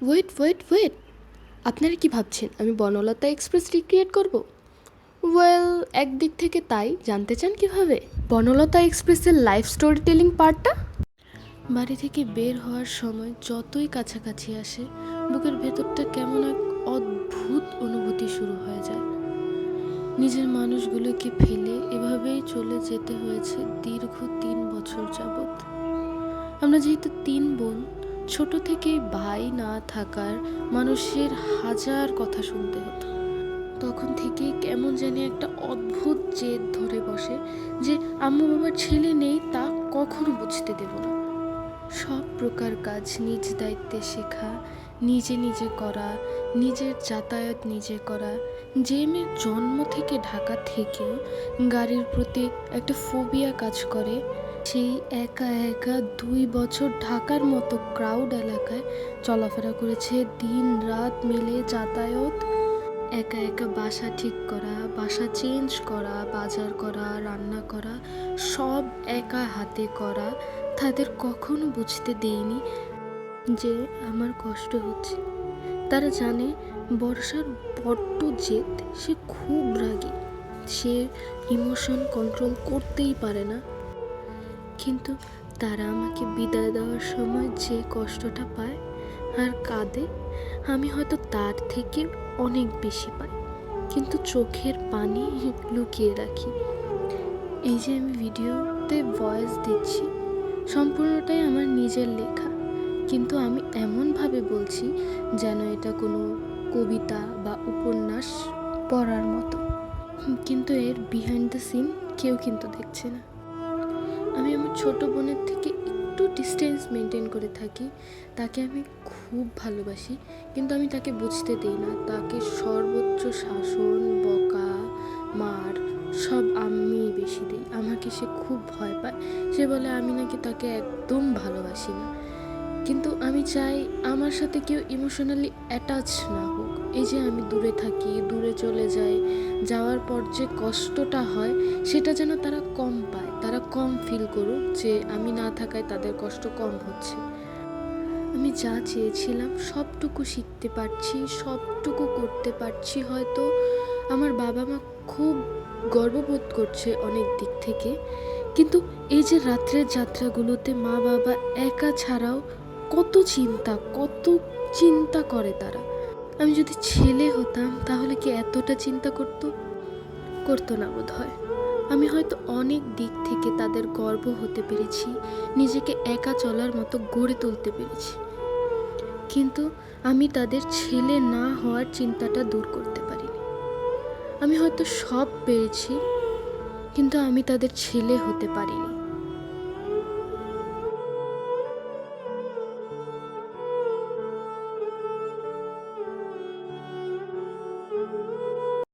Wait wait wait, আপনারা কি ভাবছেন আমি বনলতা এক্সপ্রেস রিক্রিয়েট করব? ওয়েল, একদিক থেকে তাই। জানতে চান কিভাবে? বনলতা এক্সপ্রেসের লাইফ স্টোরি টেলিং পার্টটা। বাড়ি থেকে বের হওয়ার সময় যতই কাছাকাছি আসে, বুকের ভেতরটা কেমন এক অদ্ভুত অনুভূতি শুরু হয়ে যায়। নিজের মানুষগুলোকে ফেলে এভাবেই চলে যেতে হয়েছে দীর্ঘ 3 বছর যাবৎ। আমরা যেহেতু 3 বোন, ছোট থেকেই ভাই না থাকার মানুষের হাজার কথা শুনতে হতো। তখন থেকেই কেমন জানি একটা অদ্ভুত জেদ ধরে বসে যে আম্মু বাবার ছেলে নেই, তা কখনো বুঝতে দেব না। সব প্রকার কাজ নিজ দায়িত্বে শেখা, নিজে নিজে করা, নিজের যাতায়াত নিজে করা। যে মেয়ের জন্ম থেকে ঢাকা থেকেও গাড়ির প্রতি একটা ফোবিয়া কাজ করে, সেই একা একা 2 বছর ঢাকার মতো ক্রাউড এলাকায় চলাফেরা করেছে, দিন রাত মিলে যাতায়াত, একা একা বাসা ঠিক করা, বাসা চেঞ্জ করা, বাজার করা, রান্না করা, সব একা হাতে করা। তাদের কখনো বুঝতে দেইনি যে আমার কষ্ট হচ্ছে। তারা জানে বর্ষার বড্ড জেদ, সে খুব রাগী, সে ইমোশন কন্ট্রোল করতেই পারে না। কিন্তু তারা আমাকে বিদায় দেওয়ার সময় যে কষ্টটা পায় আর কাঁদে, আমি হয়তো তার থেকে অনেক বেশি পাই, কিন্তু চোখের পানি লুকিয়ে রাখি। এই যে আমি ভিডিওতে ভয়েস দিচ্ছি, সম্পূর্ণটাই আমার নিজের লেখা, কিন্তু আমি এমনভাবে বলছি যেন এটা কোনো কবিতা বা উপন্যাস পড়ার মতো। কিন্তু এর বিহাইন্ড দ্য সিন কেউ কিন্তু দেখছে না। আমি আমার ছোট বোনের থেকে একটু ডিস্টেন্স মেনটেন করে থাকি। তাকে আমি খুব ভালোবাসি, কিন্তু আমি তাকে বুঝতে দিই না। তাকে সর্বোচ্চ শাসন, বকা, মার সব আমিই বেশি দিই। আমাকে সে খুব ভয় পায়। সে বলে আমি নাকি তাকে একদম ভালোবাসি না। কিন্তু আমি চাই আমার সাথে কেউ ইমোশনালি অ্যাটাচ না হোক। এই যে আমি দূরে থাকি, দূরে চলে যাই, যাওয়ার পর যে কষ্টটা হয় সেটা যেন তারা কম পায়, তারা কম ফিল করুক যে আমি না থাকায় তাদের কষ্ট কম হচ্ছে। আমি যা চেয়েছিলাম সবটুকু শিখতে পারছি, সবটুকু করতে পারছি। হয়তো আমার বাবা মা খুব গর্ববোধ করছে অনেক দিক থেকে, কিন্তু এই যে রাত্রের যাত্রাগুলোতে মা বাবা একা ছাড়াও কত চিন্তা করে তারা। আমি যদি ছেলে হতাম তাহলে কি এতটা চিন্তা করতো না বোধ হয়। আমি হয়তো অনেক দিক থেকে তাদের গর্ব হতে পেরেছি, নিজেকে একা চলার মতো গড়ে তুলতে পেরেছি, কিন্তু আমি তাদের ছেলে না হওয়ার চিন্তাটা দূর করতে পারিনি। আমি হয়তো সব পেরেছি, কিন্তু আমি তাদের ছেলে হতে পারিনি।